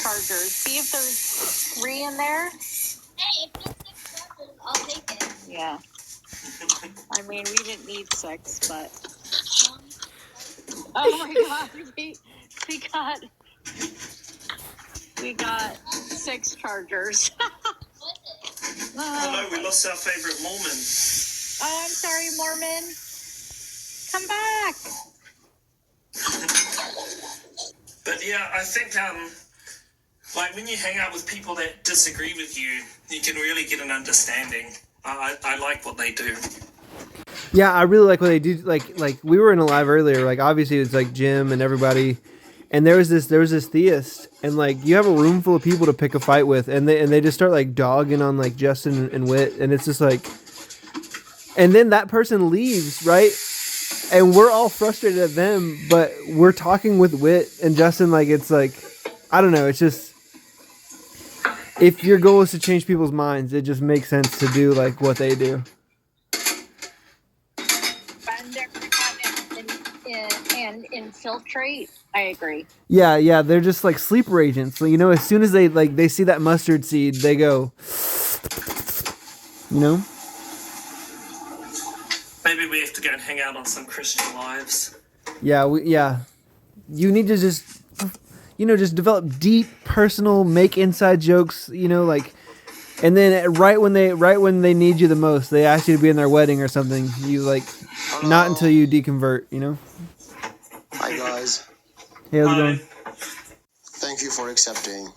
chargers. See if there's 3 in there. Hey, if there's 6 chargers, I'll take it. Yeah. I mean, we didn't need 6, but... Oh my god, we got 6 chargers. Oh no, we lost our favorite Mormon. Oh, I'm sorry, Mormon. Come back. But yeah, I think like when you hang out with people that disagree with you, you can really get an understanding. I like what they do. Yeah, I really like what they do. Like we were in a live earlier. Like obviously it's like Jim and everybody, and there was this theist, and like you have a room full of people to pick a fight with, and they just start like dogging on like Justin and Whit, and it's just like, and then that person leaves, right? And we're all frustrated at them, but we're talking with Whit and Justin. Like it's like, I don't know. It's just, if your goal is to change people's minds, it just makes sense to do like what they do. And infiltrate. I agree. Yeah, they're just like sleeper agents. So, you know, as soon as they see that mustard seed, they go, you know? Maybe we have to go and hang out on some Christian lives. Yeah. You need to just, you know, just develop deep, personal, make inside jokes, you know, like, and then right when they need you the most, they ask you to be in their wedding or something. You like, Hello. Not until you deconvert, you know? Hi guys. Hey, how's it going? Thank you for accepting.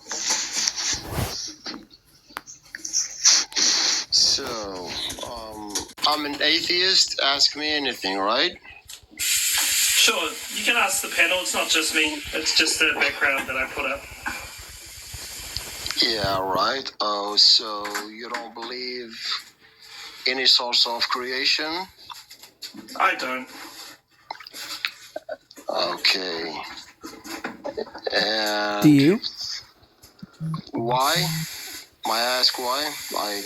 So, I'm an atheist. Ask me anything, right? Sure, you can ask the panel. It's not just me. It's just the background that I put up. Yeah, right. Oh, so you don't believe any source of creation? I don't. Okay. And Do you? why? May I ask why? Like,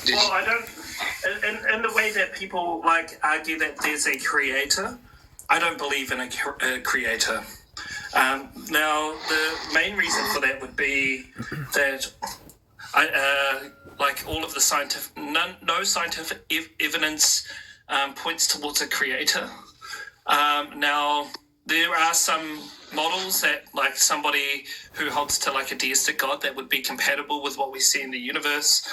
Well, I don't. In the way that people like argue that there's a creator, I don't believe in a creator. Now, the main reason for that would be that like all of the scientific, no scientific evidence points towards a creator. Now, there are some models that, like, somebody who holds to like a deistic god that would be compatible with what we see in the universe,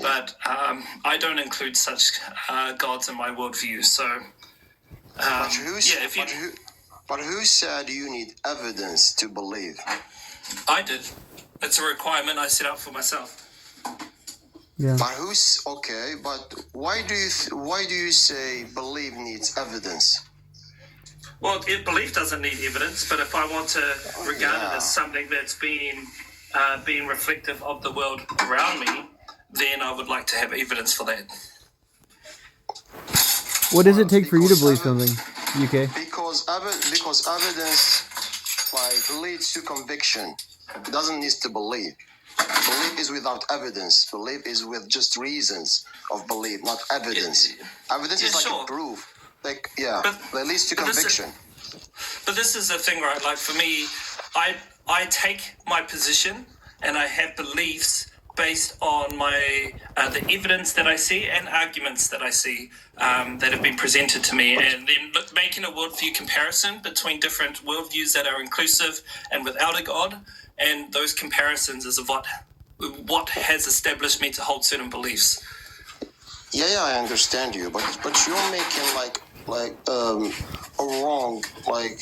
but I don't include such gods in my worldview. So, but who said you need evidence to believe? I did. It's a requirement I set up for myself. Yeah. But who's okay? But why do you say believe needs evidence? Well, belief doesn't need evidence, but if I want to regard it as something that's being reflective of the world around me, then I would like to have evidence for that. What does it take for you to believe something, UK? Because evidence like leads to conviction. It doesn't need to believe. Belief is without evidence. Belief is with just reasons of belief, not evidence. Evidence is like a proof. Like, that leads to conviction. But this is the thing, right? Like, for me, I take my position and I have beliefs based on my the evidence that I see and arguments that I see that have been presented to me, and then making a worldview comparison between different worldviews that are inclusive and without a god, and those comparisons is of what has established me to hold certain beliefs. Yeah, I understand you, but you're making like a wrong, like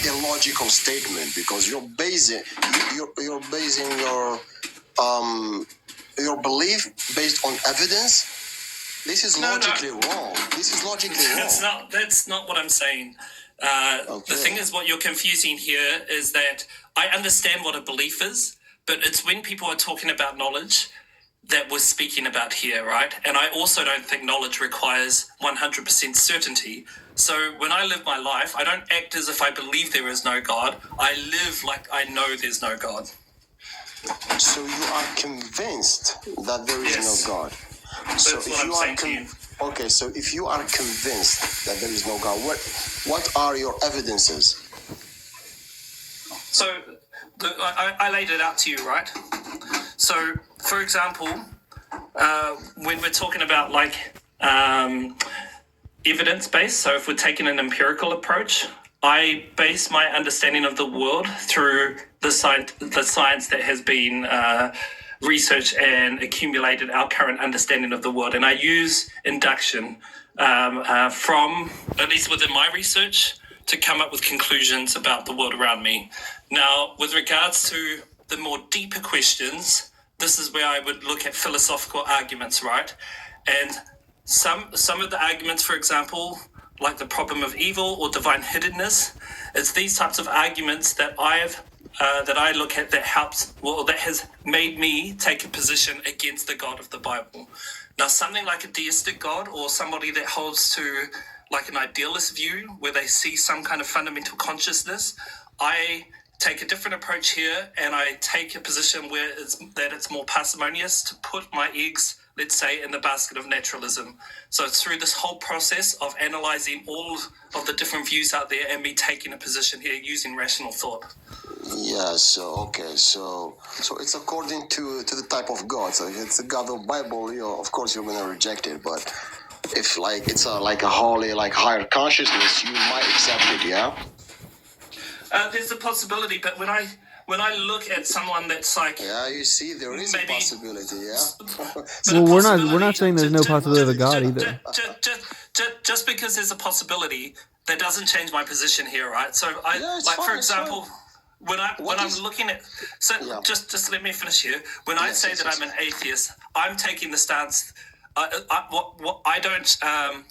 illogical statement, because you're basing your belief based on evidence. This is logically wrong. This is logically wrong. That's not what I'm saying. The thing is, what you're confusing here is that I understand what a belief is, but it's when people are talking about knowledge that we're speaking about here, right? And I also don't think knowledge requires 100% certainty. So when I live my life, I don't act as if I believe there is no God. I live like I know there's no God. So you are convinced that there is no God. So That's what I'm saying to you. Okay, so if you are convinced that there is no God, what are your evidences? So I laid it out to you, right? So, for example, when we're talking about like evidence-based, so if we're taking an empirical approach, I base my understanding of the world through the science that has been researched and accumulated our current understanding of the world. And I use induction from, at least within my research, to come up with conclusions about the world around me. Now, with regards to the more deeper questions, this is where I would look at philosophical arguments, right? And some of the arguments, for example, like the problem of evil or divine hiddenness, it's these types of arguments that I look at that has made me take a position against the God of the Bible. Now, something like a deistic God or somebody that holds to like an idealist view where they see some kind of fundamental consciousness, I take a different approach here, and I take a position where it's more parsimonious to put my eggs, let's say, in the basket of naturalism. So it's through this whole process of analyzing all of the different views out there and me taking a position here using rational thought. Yeah, so it's according to the type of God. So if it's the God of Bible, of course you're gonna reject it. But if like it's like a holy, like higher consciousness, you might accept it. Yeah. There's a possibility, but when I look at someone that's like, yeah, you see, there is a possibility. Yeah. Well, we're not saying there's no possibility of a God either. Just because there's a possibility, that doesn't change my position here, right? So for example, when I'm looking at, just let me finish here. When I say that I'm an atheist, I'm taking the stance. I don't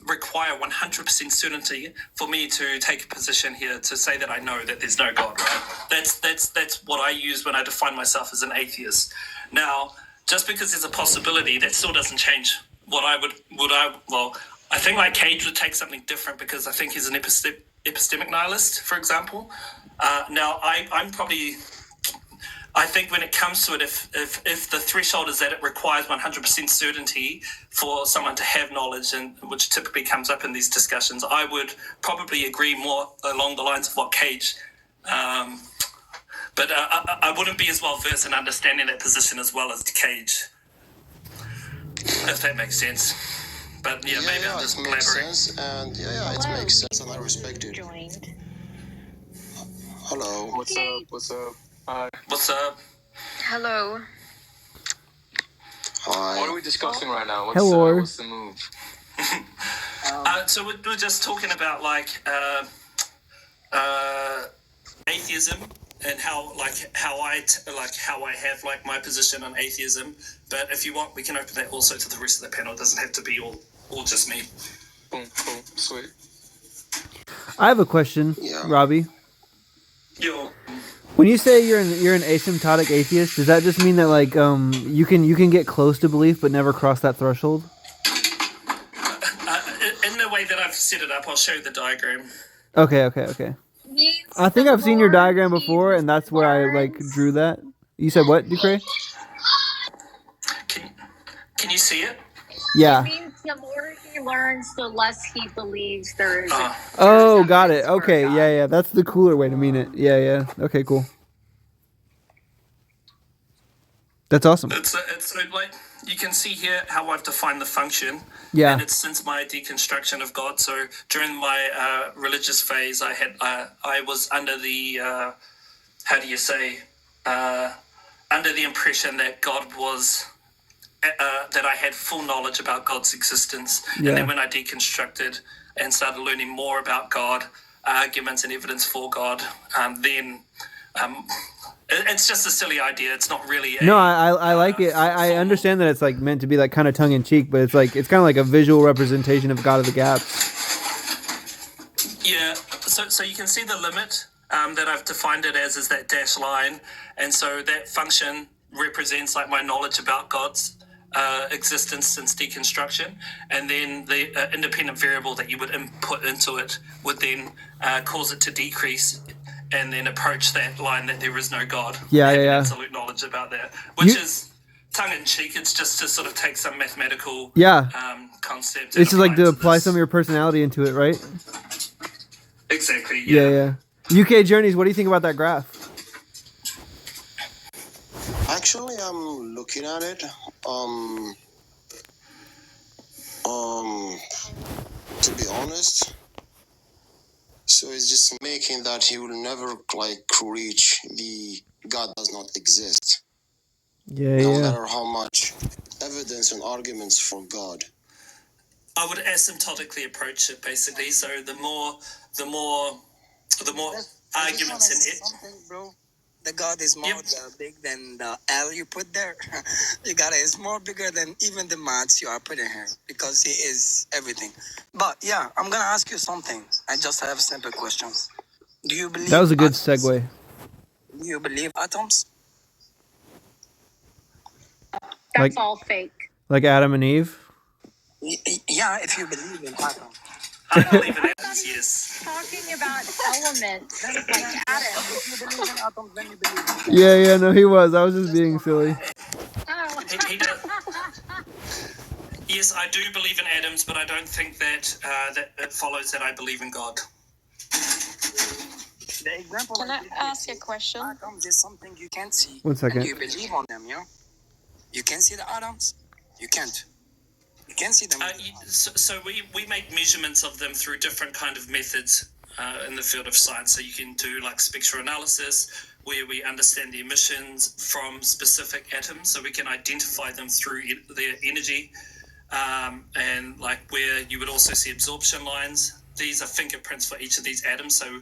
require 100% certainty for me to take a position here to say that I know that there's no God, right? That's what I use when I define myself as an atheist. Now, just because there's a possibility, that still doesn't change what I I think like Kayj would take something different because I think he's an epistemic nihilist, for example. Now, I think when it comes to it, if the threshold is that it requires 100% certainty for someone to have knowledge, and which typically comes up in these discussions, I would probably agree more along the lines of what Kayj. But I wouldn't be as well versed in understanding that position as well as Kayj, if that makes sense. But maybe I'm just blabbering. Sense, and it makes sense, and I respect it. Hello. What's up? Hi. What's up? Hello. Hi. What are we discussing right now? What's the move? So we're just talking about like atheism and how I have like my position on atheism. But if you want, we can open that also to the rest of the panel. It doesn't have to be all just me. Boom, sweet. I have a question, Robbie. Yo. When you say you're an asymptotic atheist, does that just mean that like you can get close to belief but never cross that threshold? In the way that I've set it up, I'll show you the diagram. Okay. I think I've seen your diagram before, and that's where I like drew that. You said what, Ducre? Can you see it? Yeah. It means the more he learns, the less he believes there is. Oh, got it. Okay, yeah. That's the cooler way to mean it. Yeah. Okay, cool. That's awesome. It's like you can see here how I've defined the function. Yeah. And it's since my deconstruction of God. So during my religious phase, I was under the under the impression that God was. That I had full knowledge about God's existence. Yeah. And then when I deconstructed and started learning more about God, arguments and evidence for God, it's just a silly idea. It's not really No, I like it. I understand that it's like meant to be like kind of tongue in cheek, but it's kind of like a visual representation of God of the gaps. Yeah, so you can see the limit that I've defined it as is that dashed line. And so that function represents like my knowledge about God's existence since deconstruction, and then the independent variable that you would input into it would then cause it to decrease and then approach that line that there is no God. Yeah. Absolute knowledge about that, which is tongue-in-cheek. It's just to sort of take some mathematical concept. It's just like to apply some of your personality into it, right? Exactly. Yeah. UK Journeys, what do you think about that graph? Actually, I'm looking at it. To be honest, so it's just making that he will never like reach the God does not exist. No matter how much evidence and arguments for God. I would asymptotically approach it basically. So the more arguments in it. Something, bro. The God is more big than the L you put there. You got it. It's more bigger than even the maths you are putting here because he is everything. But yeah, I'm gonna ask you something. I just have simple questions. Do you believe That was a good atoms? segue. Do you believe atoms? That's all fake. Like Adam and Eve? Yeah, if you believe in atoms. I believe in atoms, yes. Talking about elements like atoms. If you believe in atoms, then you believe in Yeah, no, he was. I was just being silly. Oh. He does. Yes, I do believe in atoms, but I don't think that that it follows that I believe in God. the example. Can I ask a question? Atoms is something you can't see. One second. And you believe on them, yeah? You can see the atoms? You can't. You can see them. So we make measurements of them through different kind of methods in the field of science. So you can do like spectral analysis, where we understand the emissions from specific atoms, so we can identify them through their energy, and like where you would also see absorption lines. These are fingerprints for each of these atoms. So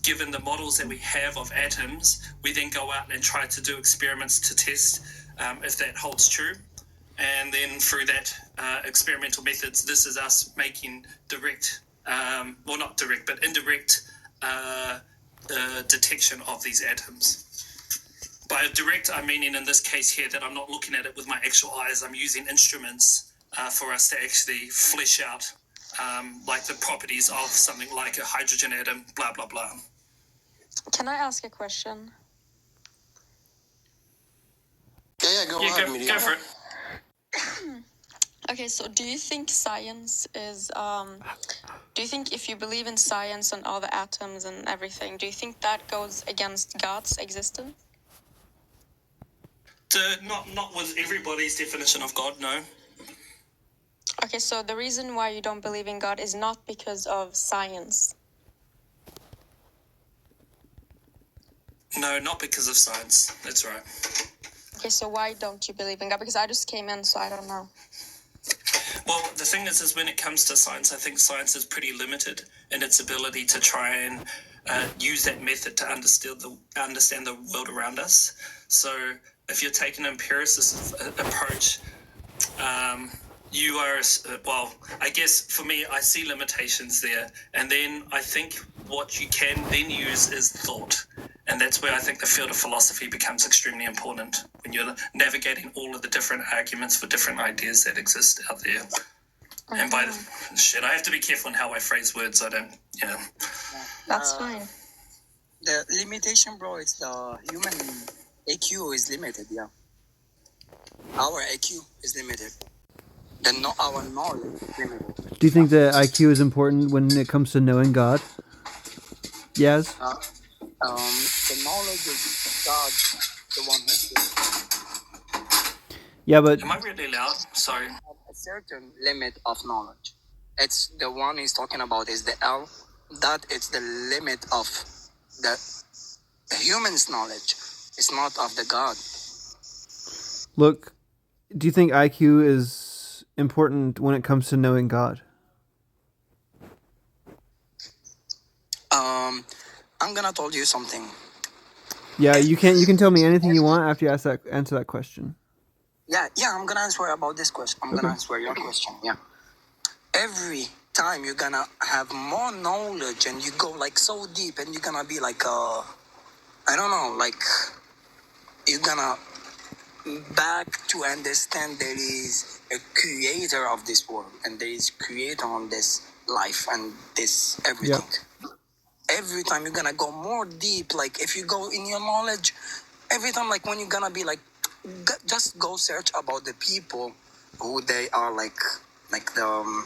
given the models that we have of atoms, we then go out and try to do experiments to test if that holds true. And then through that experimental methods, this is us making direct, well, not direct, but indirect detection of these atoms. By direct, I mean in this case here that I'm not looking at it with my actual eyes. I'm using instruments for us to actually flesh out like the properties of something like a hydrogen atom, blah, blah, blah. Can I ask a question? Yeah, go ahead, Miriam. Go for it. Okay, so do you think science is, do you think if you believe in science and all the atoms and everything, do you think that goes against God's existence? Not with everybody's definition of God, no. Okay, so the reason why you don't believe in God is not because of science. No, not because of science. That's right. Okay, so why don't you believe in God? Because I just came in, so I don't know. Well, the thing is when it comes to science, I think science is pretty limited in its ability to try and use that method to understand the world around us. So if you're taking an empiricist approach, you are, well, I guess for me, I see limitations there. And then I think what you can then use is thought. And that's where I think the field of philosophy becomes extremely important, when you're navigating all of the different arguments for different ideas that exist out there. And by I have to be careful in how I phrase words. I don't, That's fine. The limitation, bro, it's the human IQ is limited, yeah. Our IQ is limited. Our knowledge is limited. Do you think that IQ is important when it comes to knowing God? Yes. The knowledge is God, the one who is. Yeah, but Am I really loud? Sorry. A certain limit of knowledge. It's the one he's talking about is the L. That it's the limit of the human's knowledge. It's not of the God. look, do you think IQ is important when it comes to knowing God? I'm gonna tell you something. Yeah, you can tell me anything you want after you answer that question. Yeah, I'm gonna answer about this question. I'm gonna answer your question. Yeah. Every time you're gonna have more knowledge and you go like so deep and you're gonna be like I don't know, like you're gonna back to understand there is a creator of this world and there is creator on this life and this everything. Yeah. Every time you're gonna go more deep, like if you go in your knowledge, every time like when you're gonna be like, just go search about the people who they are like the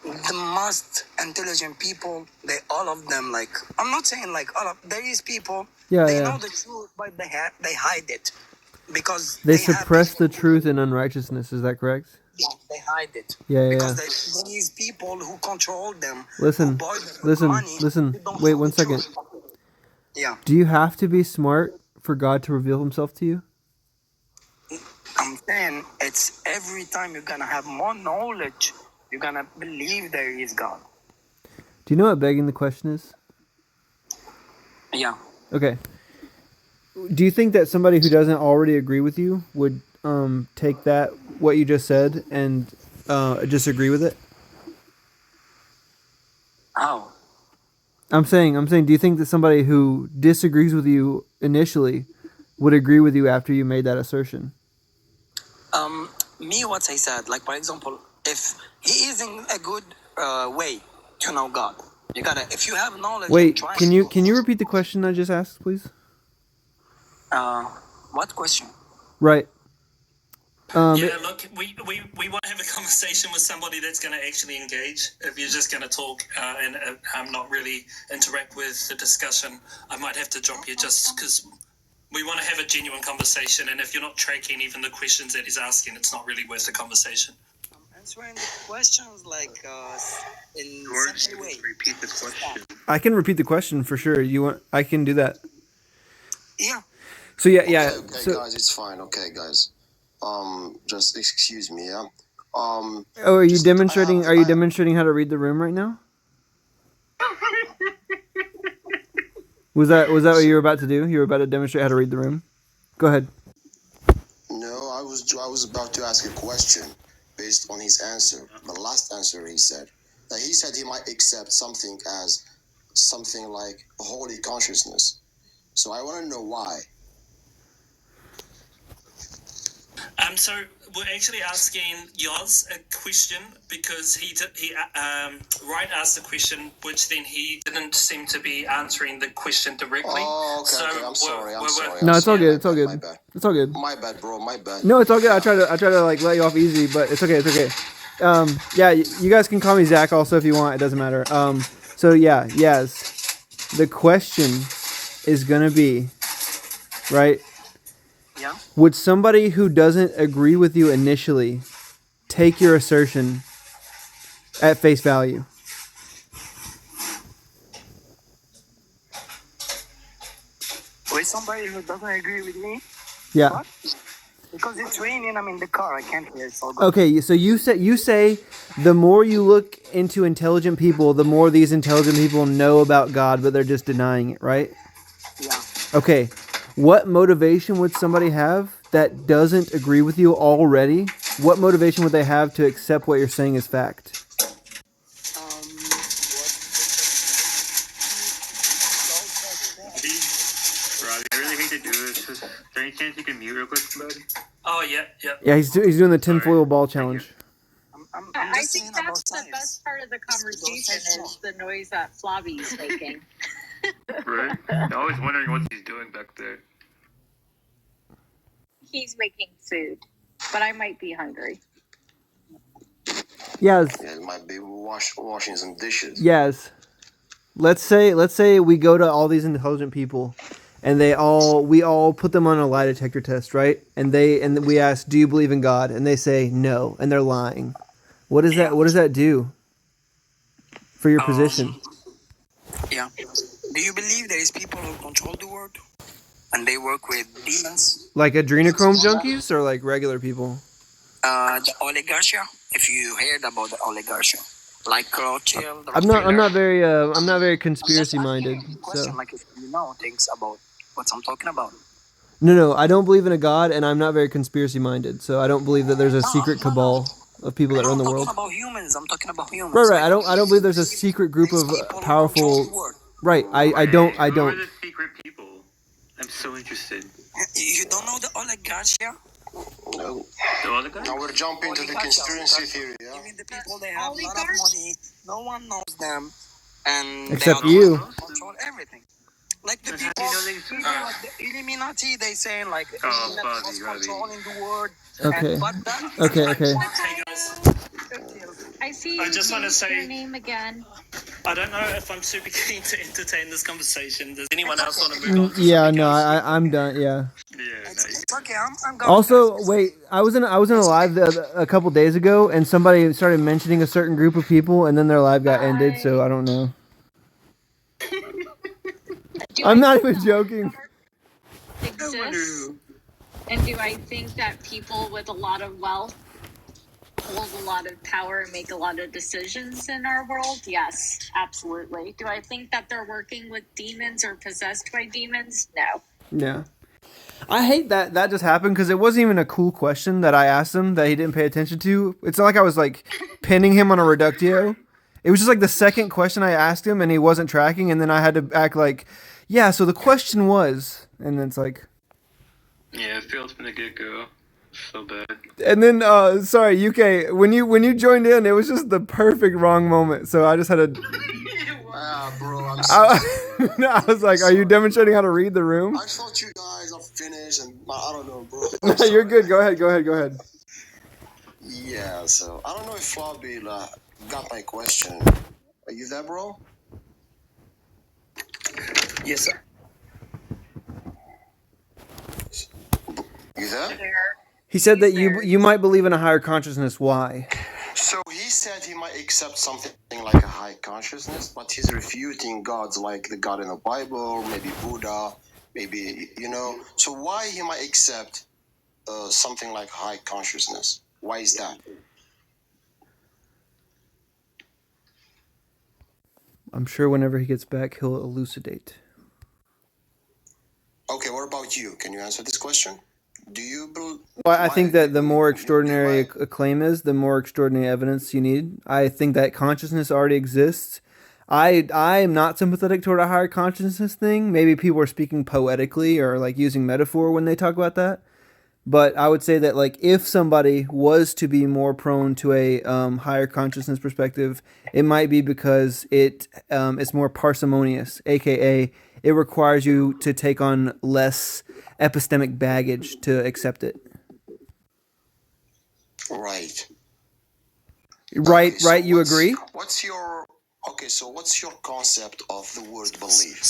the most intelligent people, they all of them, like, I'm not saying like all of, there is people, Yeah, they yeah. know the truth, but they hide it because They have suppress the people- truth in unrighteousness. Is that correct? Yeah, they hide it. Yeah, yeah, Because yeah. there is people who control them. Listen, who buy them with listen, money, listen. who don't Wait have 1 the second. truth. Yeah, Do you have to be smart for God to reveal himself to you? I'm saying it's every time you're gonna have more knowledge, you're gonna believe there is God. Do you know what begging the question is? Yeah. Okay. Do you think that somebody who doesn't already agree with you would take that, what you just said, and disagree with it? How? I'm saying, do you think that somebody who disagrees with you initially would agree with you after you made that assertion? Me, what I said, like, for example, if he is in a good way to know God, you gotta, if you have knowledge. and Wait, try can you to- repeat the question I just asked, please? What question? Right. Yeah, look, we want to have a conversation with somebody that's going to actually engage. If you're just going to talk and not really interact with the discussion, I might have to drop you just because we want to have a genuine conversation. And if you're not tracking even the questions that he's asking, it's not really worth the conversation. I'm answering the questions like in simple way. Repeat the question. I can repeat the question for sure. You want? I can do that. Yeah. So yeah. Okay, So, guys, it's fine. Okay, guys. Just excuse me, yeah. oh, are you just- demonstrating? Are you I- demonstrating how to read the room right now? Was that what you were about to do? You were about to demonstrate how to read the room. Go ahead. No, I was about to ask a question based on his answer. The last answer he said that he said he might accept something as something like holy consciousness. So I want to know why. So we're actually asking Yoz a question because he Wright asked a question, which then he didn't seem to be answering the question directly. Oh, okay, So okay. I'm sorry. No, it's all good. It's all My good. bad. It's all good. My bad, bro. My bad. No, it's all good. I try to like let you off easy, but it's okay. It's okay. Yeah, you guys can call me Zach also if you want. It doesn't matter. So yeah, yes. The question is gonna be, right? Yeah. Would somebody who doesn't agree with you initially take your assertion at face value? With somebody who doesn't agree with me, Yeah. what? Because it's raining, I'm in the car, I can't hear. So good. Okay, so you say the more you look into intelligent people, the more these intelligent people know about God, but they're just denying it, right? Yeah. Okay, what motivation would somebody have that doesn't agree with you already? What motivation would they have to accept what you're saying as fact? Robbie, I really hate to do this. Is there any chance you can mute real quick, bud? Oh, yeah. Yeah, he's doing the tinfoil ball challenge. I'm I just think saying that's about the science. best part of the conversation is the noise that Flobbie's making. Right? I'm always wondering what he's doing back there. He's making food, but I might be hungry. Yes. Yeah, it might be washing some dishes. Yes. Let's say we go to all these intelligent people, and we all put them on a lie detector test, right? And we ask, "Do you believe in God?" And they say no, and they're lying. What does that do for your position? Yeah. Do you believe there is people who control the world? And they work with demons? Like adrenochrome junkies or like regular people? The oligarchy, if you heard about the oligarchy. Like Rothschild. I'm not very conspiracy minded. Question, So like if you know things about what I'm talking about. no, I don't believe in a God, and I'm not very conspiracy minded. So I don't believe that there's a secret cabal of people that run the world. I'm talking about humans. Right. I don't believe there's a secret group of powerful. Right. I don't. Who are the secret people? I'm so interested. You don't know the oligarchy? No. The other guy? Now we're jumping to the conspiracy theory, yeah? Even the people, they have a lot of money, no one knows them, and Except they are you. control everything. Like the How people, do you know they exist? like the Illuminati, they saying like Flobbie, controlling the world. Okay. But that Okay. Hey, guys. I see I you just wanna changed say- your name again. I don't know if I'm super keen to entertain this conversation. Does anyone else want to move on? To Yeah, something no, else? I'm done. Yeah. Yeah, It's okay. I'm going. Also, wait, I was in a live a couple days ago, and somebody started mentioning a certain group of people, and then their live got ended. So I don't know. I'm not even joking. Exists, and do I think that people with a lot of wealth hold a lot of power and make a lot of decisions in our world? Yes, absolutely. Do I think that they're working with demons or possessed by demons? No. Yeah. I hate that just happened because it wasn't even a cool question that I asked him that he didn't pay attention to. It's not like I was like pinning him on a reductio. It was just like the second question I asked him and he wasn't tracking, and then I had to act like, yeah, so the question was, and then it's like, yeah, it failed from the get-go. So bad. and then sorry, UK, when you joined in, it was just the perfect wrong moment. So I just had to Bro, I'm sorry. I was like, are you demonstrating how to read the room? I thought you guys are finished, and I don't know, bro. No, you're good. Go ahead. Yeah, so I don't know if Flobbie got my question. Are you there, bro? Yes, sir. You there? He said that you might believe in a higher consciousness. Why? So he said he might accept something like a high consciousness, but he's refuting gods like the God in the Bible, maybe Buddha, maybe, So why he might accept something like high consciousness? Why is that? I'm sure whenever he gets back, he'll elucidate. Okay, what about you? Can you answer this question? Do you believe? Well, I think that the more extraordinary a claim is, the more extraordinary evidence you need. I think that consciousness already exists. I am not sympathetic toward a higher consciousness thing. Maybe people are speaking poetically or like using metaphor when they talk about that. But I would say that like if somebody was to be more prone to a higher consciousness perspective, it might be because it's more parsimonious, aka it requires you to take on less epistemic baggage to accept it. Right. Right. Okay, so You agree? What's your concept of the word belief?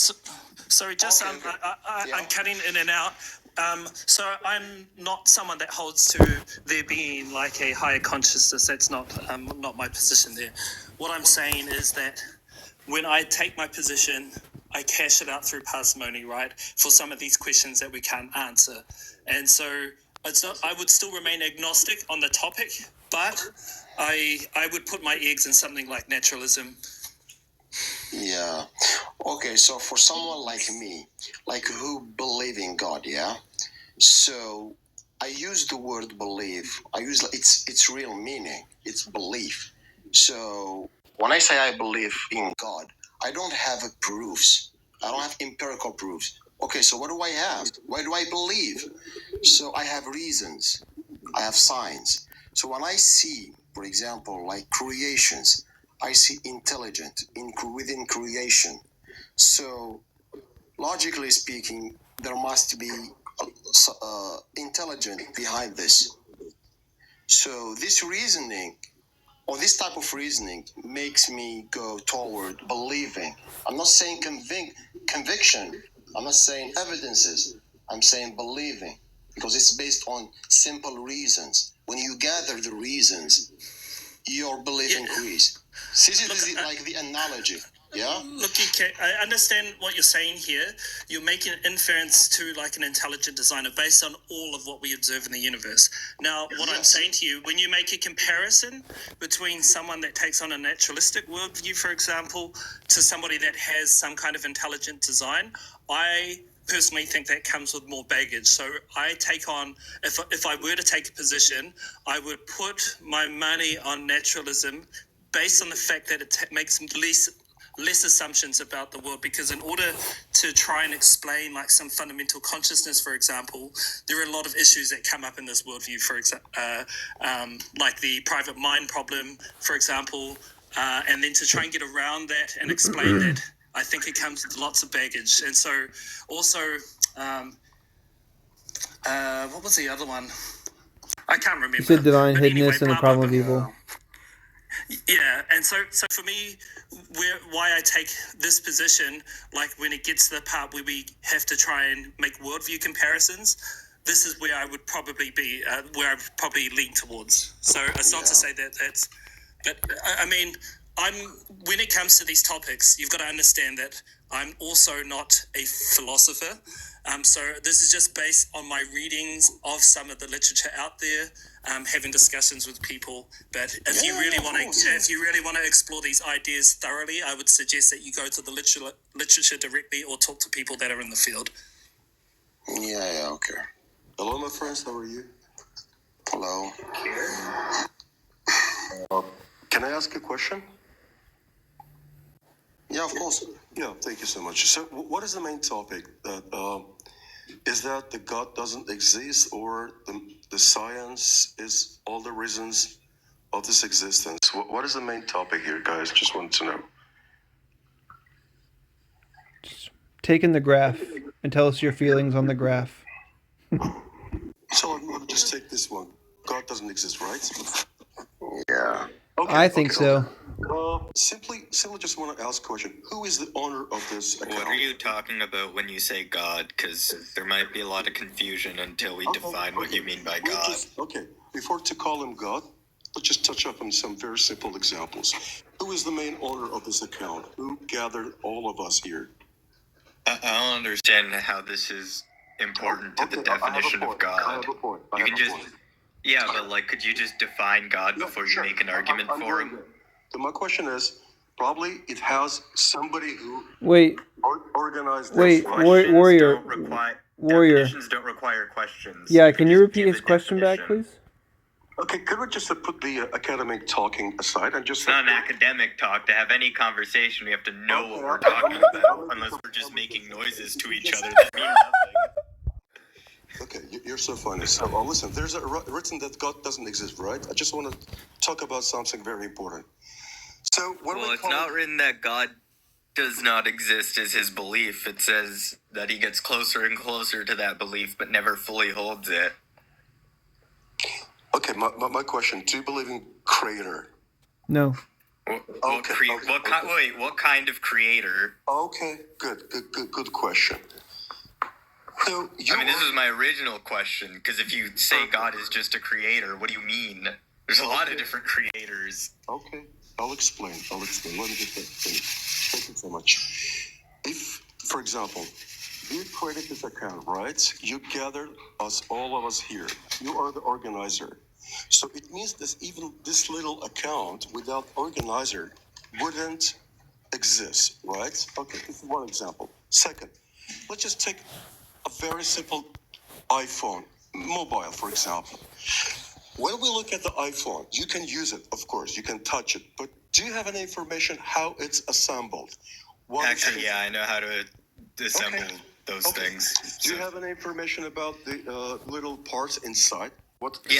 Sorry, just Okay, okay. I'm cutting in and out. So I'm not someone that holds to there being like a higher consciousness. That's not my position there. What I'm saying is that when I take my position, I cash it out through parsimony, right? For some of these questions that we can't answer. And so I would still remain agnostic on the topic, but I would put my eggs in something like naturalism. Yeah. Okay, so for someone like me, like who believe in God, yeah? So I use the word believe. I use its real meaning. It's belief. So when I say I believe in God, I don't have proofs. I don't have empirical proofs. Okay, so what do I have? Why do I believe? So I have reasons. I have signs. So when I see, for example, like creations, I see intelligent within creation. So logically speaking, there must be intelligent behind this. So this reasoning, or this type of reasoning, makes me go toward believing. I'm not saying conviction. I'm not saying evidences. I'm saying believing, because it's based on simple reasons. When you gather the reasons, your belief increase. This is like the analogy. Yeah. Look, I understand what you're saying here. You're making an inference to like an intelligent designer based on all of what we observe in the universe. Now, what I'm saying to you, when you make a comparison between someone that takes on a naturalistic worldview, for example, to somebody that has some kind of intelligent design, I personally think that comes with more baggage. So I take on, if I were to take a position, I would put my money on naturalism based on the fact that it makes less assumptions about the world, because in order to try and explain like some fundamental consciousness, for example, there are a lot of issues that come up in this worldview, for example, like the private mind problem, for example, and then to try and get around that and explain that, I think it comes with lots of baggage. And so also, what was the other one? I can't remember. You said divine But hiddenness and the blah, blah, problem of blah. evil. Yeah, and so for me, why I take this position, like when it gets to the part where we have to try and make worldview comparisons, this is where I would probably be, where I would probably lean towards. So it's not to say that that's, but I mean, when it comes to these topics, you've got to understand that I'm also not a philosopher. So this is just based on my readings of some of the literature out there, having discussions with people. But if you really want to explore these ideas thoroughly, I would suggest that you go to the literature directly or talk to people that are in the field. Yeah, okay. Hello, my friends. How are you? Hello. Can I ask a question? Yeah, of course. Yeah, thank you so much. So, what is the main topic? Is that the God doesn't exist, or the science is all the reasons of this existence? What is the main topic here, guys? Just want to know. Take in the graph and tell us your feelings on the graph. So I'll just take this one. God doesn't exist, right? Yeah. Okay, I think so. Simply just want to ask a question. Who is the owner of this account? What are you talking about when you say God? Because there might be a lot of confusion until we define what you mean by God. Before to call him God, let's just touch up on some very simple examples. Who is the main owner of this account? Who gathered all of us here? I don't understand how this is important to the definition of God. I have a point. Yeah, but like, could you just define God before you make an argument for him? So my question is, probably it has somebody who organized this. Wait, Warrior. Definitions don't require questions. Yeah, can you repeat his question back, please? Okay, could we just put the academic talking aside and just... It's not an academic talk. To have any conversation, we have to know what we're talking about, unless we're just making noises to each other that mean nothing. Okay, you're so funny. So, listen, there's a written that God doesn't exist, right? I just want to talk about something very important. So, it's not written that God does not exist as his belief. It says that he gets closer and closer to that belief, but never fully holds it. Okay, my question, do you believe in creator? No. What kind of creator? Okay, good question. So this is my original question, because if you say God is just a creator, what do you mean? There's a lot of different creators. Okay, I'll explain. Let me get that finished. Thank you so much. If, for example, you created this account, right? You gathered all of us here. You are the organizer. So it means that even this little account without organizer wouldn't exist, right? Okay, this is one example. Second, let's just take a very simple iPhone, mobile, for example. When we look at the iPhone, you can use it, of course, you can touch it, but do you have any information how it's assembled? I know how to assemble those things. Do you have any information about the little parts inside?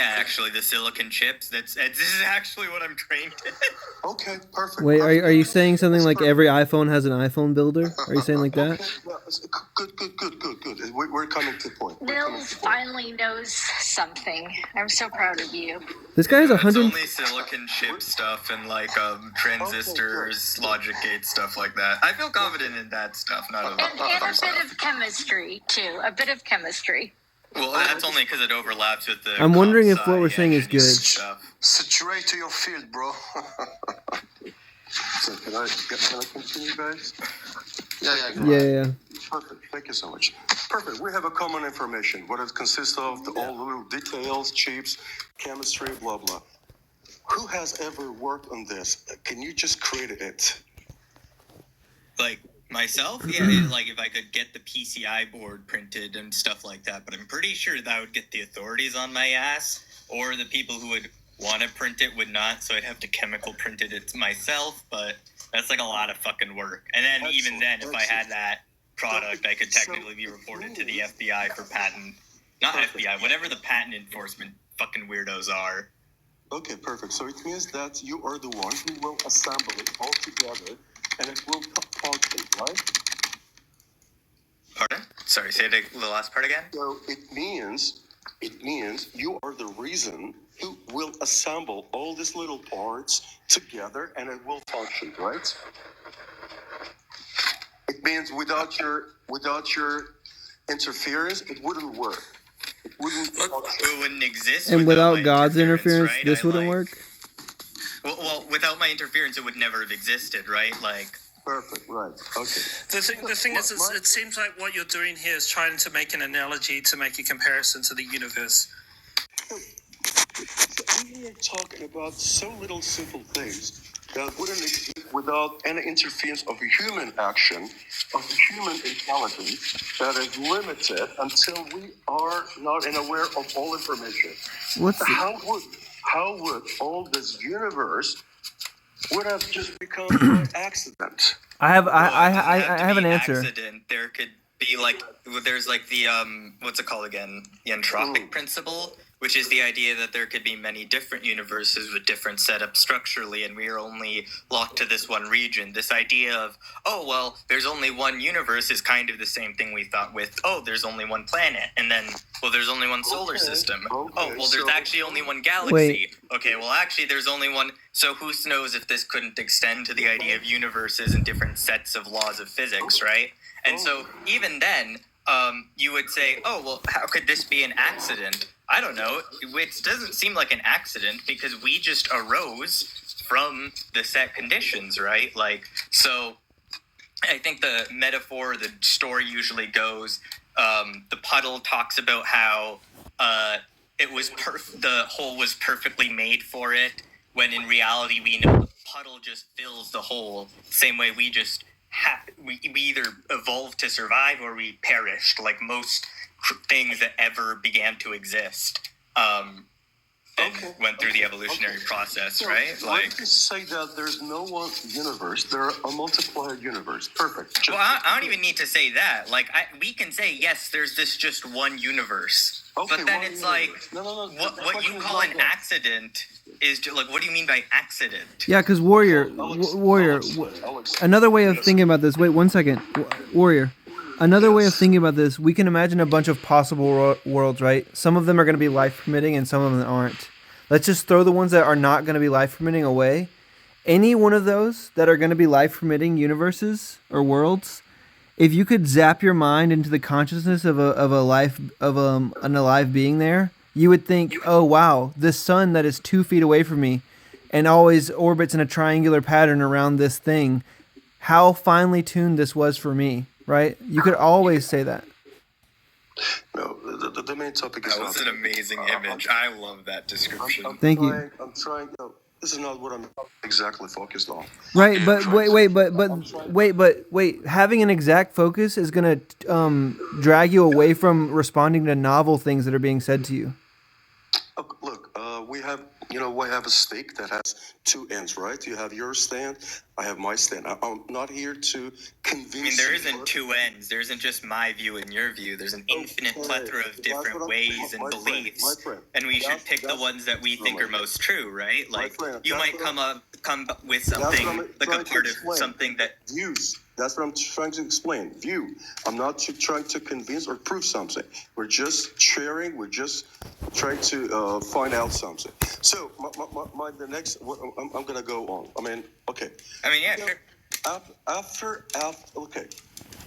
Actually, the silicon chips. This is actually what I'm trained in. Okay, perfect. Wait, are you saying something like every iPhone has an iPhone builder? Are you saying like that? Good. We're coming to the point. Bill finally knows something. I'm so proud of you. This guy has 100. It's only silicon chip stuff and like transistors, logic gate stuff like that. I feel confident in that stuff, not and a bit of chemistry too. A bit of chemistry. Well, that's only because it overlaps with the... I'm wondering if what we're saying is good. Straight to your field, bro. So can I continue, guys? Yeah. Perfect. Thank you so much. Perfect. We have a common information. What it consists of, all the little details, chips, chemistry, blah, blah. Who has ever worked on this? Can you just create it? Like... Myself? Yeah, like if I could get the PCI board printed and stuff like that, but I'm pretty sure that would get the authorities on my ass, or the people who would want to print it would not, so I'd have to chemical print it myself, but that's like a lot of fucking work. And then if I had that product, I could technically be reported to the FBI for patent, not FBI, whatever the patent enforcement fucking weirdos are. Okay, perfect. So it means that you are the one who will assemble it all together, and it will function, right? Pardon? Sorry, say the last part again? So it means It means you are the reason who will assemble all these little parts together and it will function, right? It means without your interference, it wouldn't work. It wouldn't function. It wouldn't exist. And without without God's interference, right? this wouldn't work? Well, without my interference, it would never have existed, right? Like, perfect, right? Okay. The thing is, it seems like what you're doing here is trying to make an analogy, to make a comparison to the universe. We are talking about so little simple things that wouldn't exist without any interference of human action, of human intelligence that is limited until we are not aware of all information. How would all this universe would have just become by accident? I have an answer. Accident. There could be there's the what's it called again? The entropic principle, which is the idea that there could be many different universes with different setups structurally, and we are only locked to this one region. This idea of, there's only one universe is kind of the same thing we thought with, there's only one planet, and then, there's only one solar system. There's actually only one galaxy. Wait. Okay, actually there's only one. So who knows if this couldn't extend to the idea of universes and different sets of laws of physics, right? And so even then, you would say, how could this be an accident? I don't know. It doesn't seem like an accident because we just arose from the set conditions, right? So I think the metaphor, the story usually goes, the puddle talks about how the hole was perfectly made for it, when in reality we know the puddle just fills the hole. Same way we just we either evolved to survive or we perished, like most things that ever began to exist and went through the evolutionary process, right? Let's just say that there's no one universe, there are a multiplier universe. Perfect. I don't even need to say that. We can say, yes, there's this just one universe. Okay, but then it's universe. What you call an accident is what do you mean by accident? Yeah, because Warrior, another way of thinking about this, wait 1 second, Warrior. Another way of thinking about this, we can imagine a bunch of possible worlds, right? Some of them are going to be life permitting and some of them aren't. Let's just throw the ones that are not going to be life permitting away. Any one of those that are going to be life permitting universes or worlds, if you could zap your mind into the consciousness of an alive being there, you would think, oh wow, this sun that is 2 feet away from me and always orbits in a triangular pattern around this thing, how finely tuned this was for me. Right? You could always say that. No, the main topic is... That was an amazing image. I love that description. Thank you. I'm trying... this is not what I'm exactly focused on. Right, but wait. Having an exact focus is going to drag you away from responding to novel things that are being said to you. Look, we have a stake that has 2 ends, right? You have your stand, I have my stand. I'm not here to convince. There isn't 2 ends. There isn't just my view and your view. There's an infinite plethora of different ways and beliefs, and we should pick the ones that we think are most true, right? You might come up with something a part of something that views. That's what I'm trying to explain. View. I'm not trying to convince or prove something. We're just sharing. We're just trying to find out something. So the next. I'm gonna go on. Okay. Yeah, sure. Okay.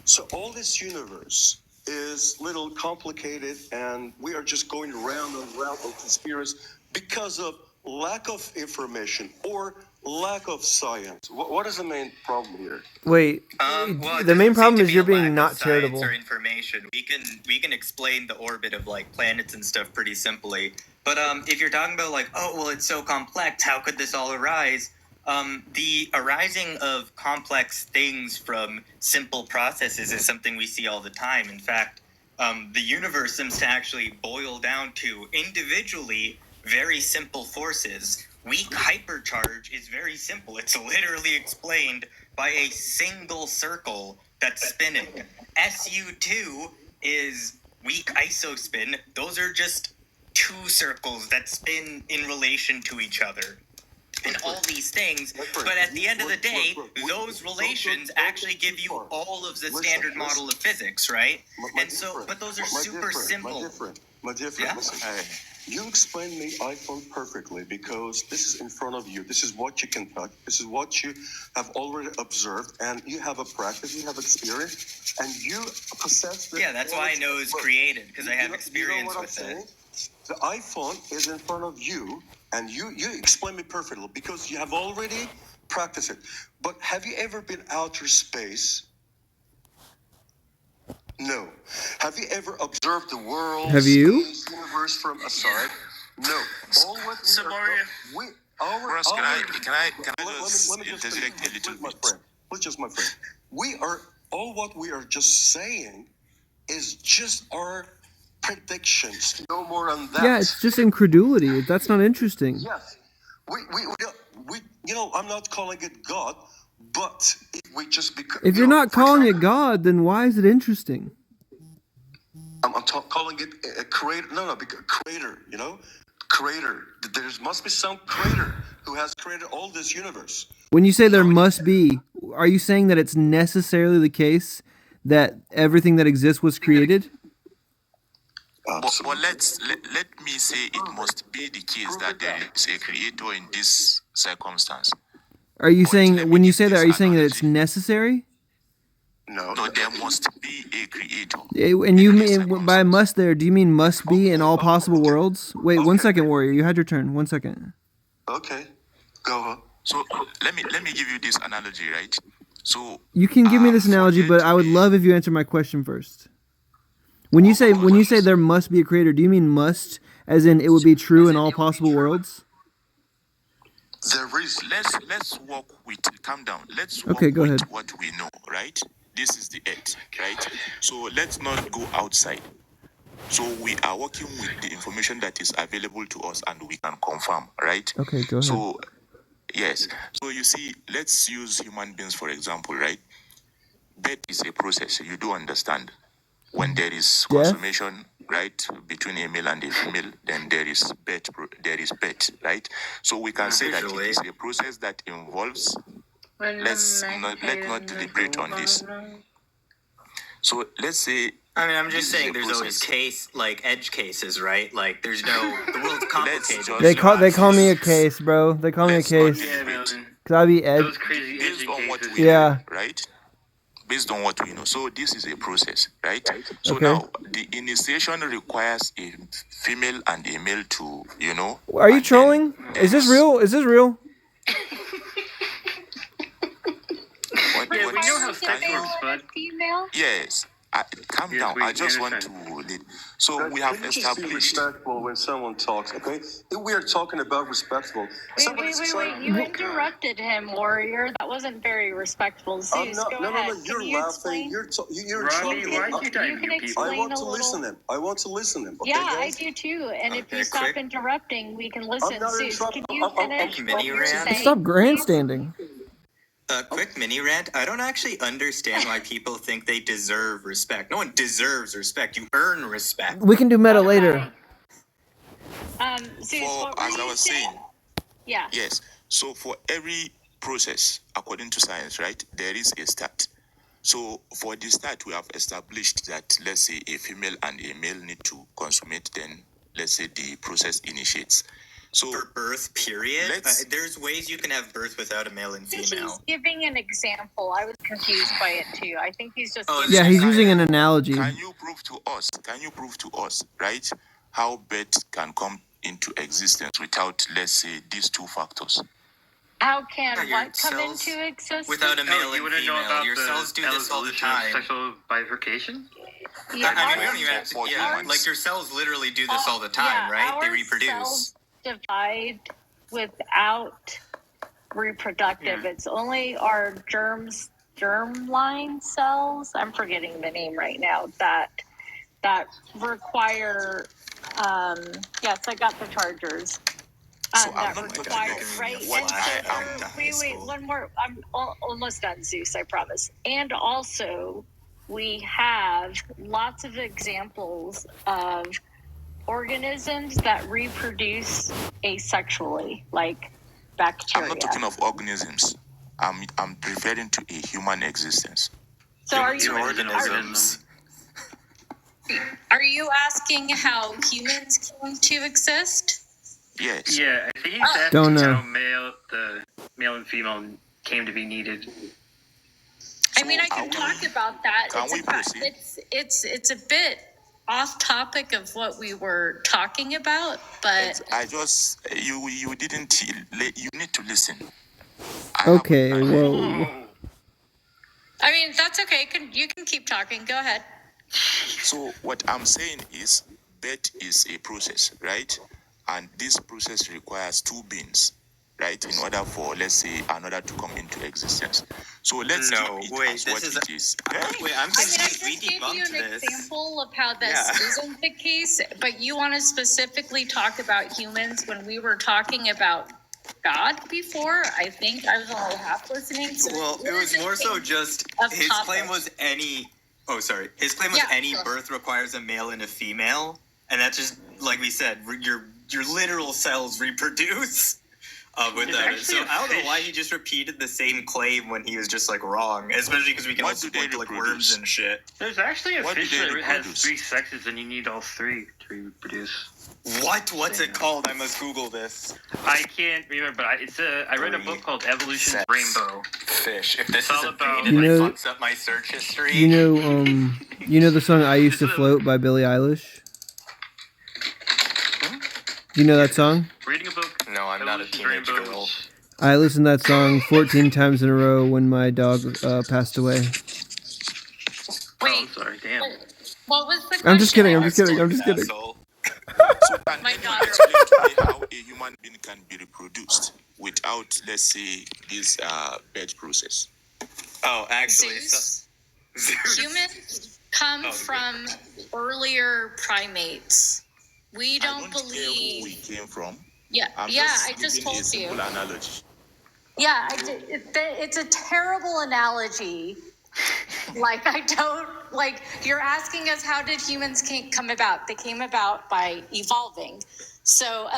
So all this universe is little complicated, and we are just going round and round of conspiracy because of lack of information or lack of science. What is the main problem here? Wait, the main problem is you're being not charitable. Or information. We can explain the orbit of planets and stuff pretty simply. But if you're talking about it's so complex, how could this all arise? The arising of complex things from simple processes is something we see all the time. In fact, the universe seems to actually boil down to individually very simple forces. Weak hypercharge is very simple. It's literally explained by a single circle that's spinning. SU2 is weak isospin. Those are just 2 circles that spin in relation to each other. and all these things, but at the end of the day, those relations actually give you all of the standard model of physics, right? And so, but those are super simple. My dear friend, listen. You explained me iPhone perfectly because this is in front of you. This is what you can touch. This is what you have already observed, and you have a practice, you have experience, and you possess this. Yeah, that's why I know it's created, because I have experience with it. The iPhone is in front of you, and you explain me perfectly because you have already practiced it. But have you ever been outer space? No. Have you ever observed the world? Have you? Universe from aside? No. All what we Ross, can I just interject a little bit? Just my friend. We are all what we are just saying is just our predictions. No more than that. Yeah, it's just incredulity. That's not interesting. Yes. We you know, I'm not calling it God, but we just if you're not calling it God, then why is it interesting? I'm calling it a creator. No, because creator, you know? Creator. There must be some creator who has created all this universe. When you say there must be, are you saying that it's necessarily the case that everything that exists was created? But let me say it must be the case that there is a creator in this circumstance. Are you saying, when you say that, are you saying that it's necessary? No, there must be a creator. And you mean, by must there, do you mean must be in all possible worlds? Wait, 1 second, Warrior. You had your turn. 1 second. Okay, go on. So let me give you this analogy, right? So you can give me this analogy, but I would love if you answer my question first. When you say there must be a creator, do you mean must as in it would be true in all possible worlds? There is. Let's walk with. Calm down. Let's walk go ahead. with what we know, right? This is the earth, right? So let's not go outside. So we are working with the information that is available to us, and we can confirm, right? Okay, go ahead. So yes. So you see, let's use human beings for example, right? Birth is a process. You do understand. When there is consummation, right, between a male and a female, then there is birth. There is birth, right? So we can say that it is a process that involves. Let's not deliberate on this. So let's say. I mean, I'm just saying there's always edge cases, right? Like there's no, the world's complicated. They call me a case, bro. They call me a case. Cause I be edge. Those crazy based on what cases. we know, right? Based on what we know. So this is a process, right? So now the initiation requires a female and a male to, you know. Are you trolling? Is this real? Is this real? We know how sex works, bud. Yes. Calm down. I just want to lead. So we have established. Respectful when someone talks, okay? If we are talking about respectful. Wait. You interrupted him, Warrior. That wasn't very respectful. Zeus, go ahead. You're laughing. You're Robbie, why are you diving can people? I want to listen to him. Okay, yeah, guys? I do too. And if you stop interrupting, we can listen. Zeus, can you finish what you're rant. saying? Stop grandstanding. A quick mini rant. I don't actually understand why people think they deserve respect. No one deserves respect. You earn respect. We can do meta later. Zeus, what as were I you was saying? saying. Yeah. Yes. So for every process, according to science, right, there is a start. So for the start, we have established that, let's say, a female and a male need to consummate, then let's say the process initiates. So for birth, period. There's ways you can have birth without a male and female. He's giving an example. I was confused by it too. I think he's just. Yeah, he's using an analogy. Can you prove to us, right, how birth can come into existence without, let's say, these two factors? How can what come into existence? Without a male and female. Know about your cells do this all the time. Sexual bifurcation? Yeah, I mean, we don't even have to. Like your cells literally do this all the time, right? They reproduce. Cells divide without reproductive. It's only our germline cells. I'm forgetting the name right now. That require. Yes, I got the chargers. That require wait, one more. I'm almost done, Zeus. I promise. And also, we have lots of examples of organisms that reproduce asexually, like bacteria. I'm not talking of organisms. I'm referring to a human existence. So are you organisms? Are you asking how humans came to exist? Yes. Yeah, I think he's asking Don't know. how the male and female came to be needed. I mean, I can talk about that. Can we proceed? It's a bit off topic of what we were talking about, but I just you didn't you need to listen. Okay, whoa. I mean that's okay. You can keep talking. Go ahead. So what I'm saying is, birth is a process, right? And this process requires two beings, right? In order for, let's say, another to come into existence. So let's keep it as what it is. Wait, I'm I mean, I confused. just We gave you debunked an this. example of how this isn't the case, but you want to specifically talk about humans when we were talking about God before. I think I was only half listening. So Well, it was more so just his claim was any. Oh, sorry. His claim was any birth requires a male and a female, and that's just like we said. Your literal cells reproduce. Without it. So I don't know why he just repeated the same claim when he was just like wrong, especially because we can also point to like worms and shit. There's actually a fish that has 3 sexes, and you need all 3 to reproduce. What's it called? I must Google this. I can't remember, but I read a book called Evolution Rainbow. Fish. If this all is about- it like fucks up my search history. You know the song "I Used to Float" by Billie Eilish? Do you know that song? Reading a book. No, I'm not a teenage girl. I listened to that song 14 times in a row when my dog passed away. Wait, I'm sorry, damn. what was the question? I'm just kidding. I'm just kidding. So can My anyone daughter. explain to me how a human being can be reproduced without, let's say, this birth process? Oh, actually, Zeus? Humans come from earlier primates. We I don't don't care who we believe. came from. Yeah, I'm I just giving told a you. simple analogy. Yeah, it's a terrible analogy. Like you're asking us how did humans come about? They came about by evolving. So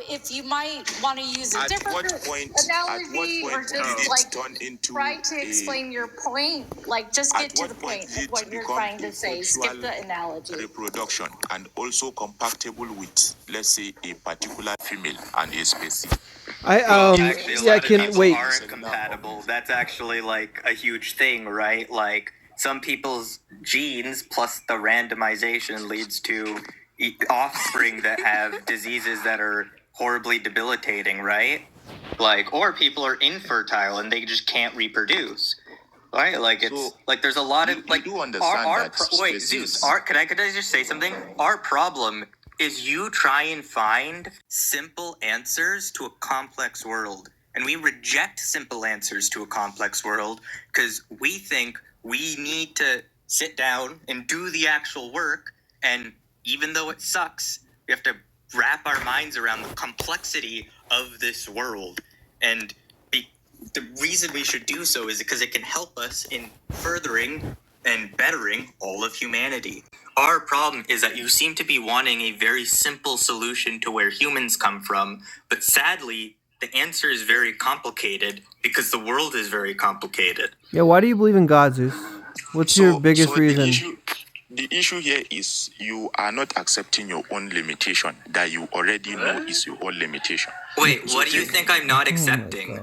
if you might want to use a At different what point analogy or did just it like turn into try to explain your point, like just get At to what the point point did of what it you're become trying to say. Skip asexual the analogy. reproduction and also compatible with, let's say, a particular female and a species? actually, a yeah, lot of people wait. aren't compatible. That's actually like a huge thing, right? Like some people's genes plus the randomization leads to offspring that have diseases that are horribly debilitating, right? Like, or people are infertile and they just can't reproduce, right? Like it's like there's a lot of like do understand wait, Zeus, could I just say something? Our problem is you try and find simple answers to a complex world. And we reject simple answers to a complex world because we think we need to sit down and do the actual work. And even though it sucks, we have to wrap our minds around the complexity of this world. And the reason we should do so is because it can help us in furthering and bettering all of humanity. Our problem is that you seem to be wanting a very simple solution to where humans come from, but sadly, the answer is very complicated because the world is very complicated. Yeah, why do you believe in God, Zeus? What's your biggest reason? The issue here is you are not accepting your own limitation that you already know is your own limitation. Wait, what do you think I'm not accepting?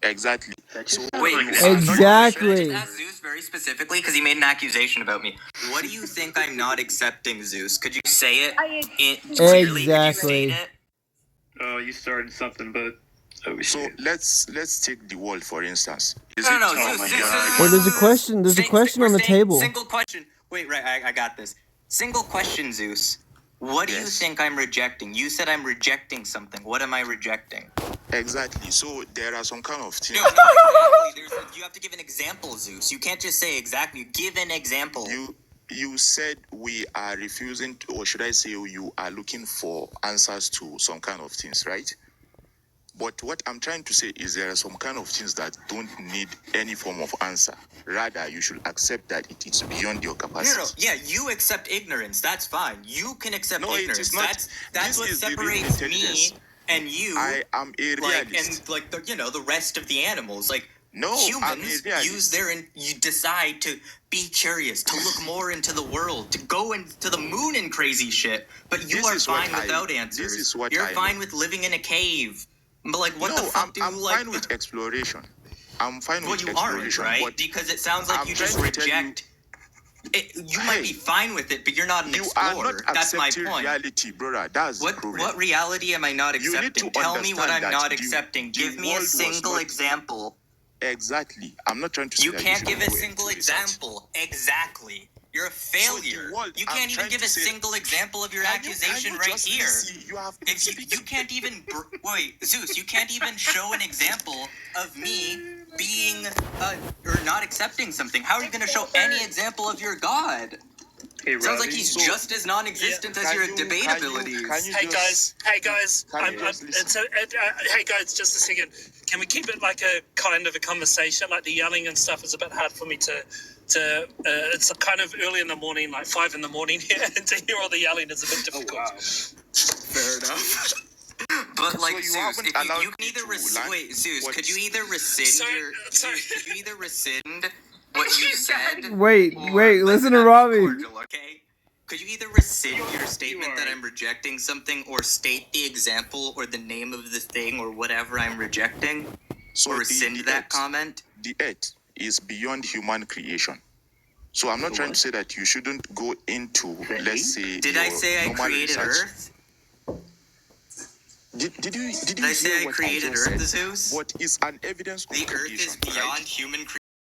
Exactly. So wait, exactly. Just ask Zeus very specifically because he made an accusation about me. What do you think I'm not accepting, Zeus? Could you say it? Clearly? Exactly. Could you say it? Oh, you started something, but so let's take the world for instance. Zeus, Well, there's a question. There's a question on the table. Single question. Wait, right, I got this. Single question, Zeus. What do you think I'm rejecting? You said I'm rejecting something. What am I rejecting? Exactly. So there are some kind of things. No, exactly. You have to give an example, Zeus. You can't just say exactly. Give an example. You said we are refusing to, or should I say you are looking for answers to some kind of things, right? But what I'm trying to say is there are some kind of things that don't need any form of answer. Rather, you should accept that it is beyond your capacity. No. Yeah, you accept ignorance. That's fine. You can accept ignorance. It is not. That's what separates me and you, I am a like, realist. and like the rest of the animals, like No, I'm a humans realist. use their and you decide to be curious, to look more into the world, to go into the moon and crazy shit. But you This are is what fine without answers. This is what You're I fine know. with living in a cave. But like, what No, the fuck I'm fine with exploration. I'm fine Well, with you aren't, exploration. right? But Because it sounds like I'm you just trying to tell you- reject. You might be fine with it, but you're not an you are explorer. not That's my accepting point. reality, brother. That's the problem. What reality am I not You need accepting? to Tell me what I'm understand not that the- accepting. the Give me a world was single not- example. Exactly. I'm not trying to say You that can't should give a go single into research. example. Exactly. You're a failure. world, You I'm can't even trying give to a say- single example of your Can accusation you right just here. listen? You have been If you speaking. can't even wait, Zeus, you can't even show an example of me being or not accepting something. How are you going to show any example of your God? Hey, Sounds like Robbie. he's just as non-existent as Can your you- debate can you- abilities. can you Hey just- guys, Can you just listen? hey guys, just a second. Can we keep it like a kind of a conversation? Like the yelling and stuff is a bit hard for me to. It's kind of early in the morning, like 5 in the morning here, and to hear all the yelling is a bit difficult. Fair enough. But like So you Zeus, haven't if you allowed can me either to learn wait, Zeus, what- could you either rescind Sorry, your sorry. could you either rescind what you said? Wait, or listen to up, be Robbie. cordial, okay? Could you either rescind your statement that I'm rejecting something, or state the example or the name of the thing or whatever I'm rejecting, So or the- rescind the that earth- comment? The earth is beyond human creation. So I'm not trying to say that you shouldn't go into, let's say, Did your I say I normal created research. Earth? Did you Did I say hear I what created just Earth, said? Zeus? What is an evidence of The Earth creation, is beyond right? human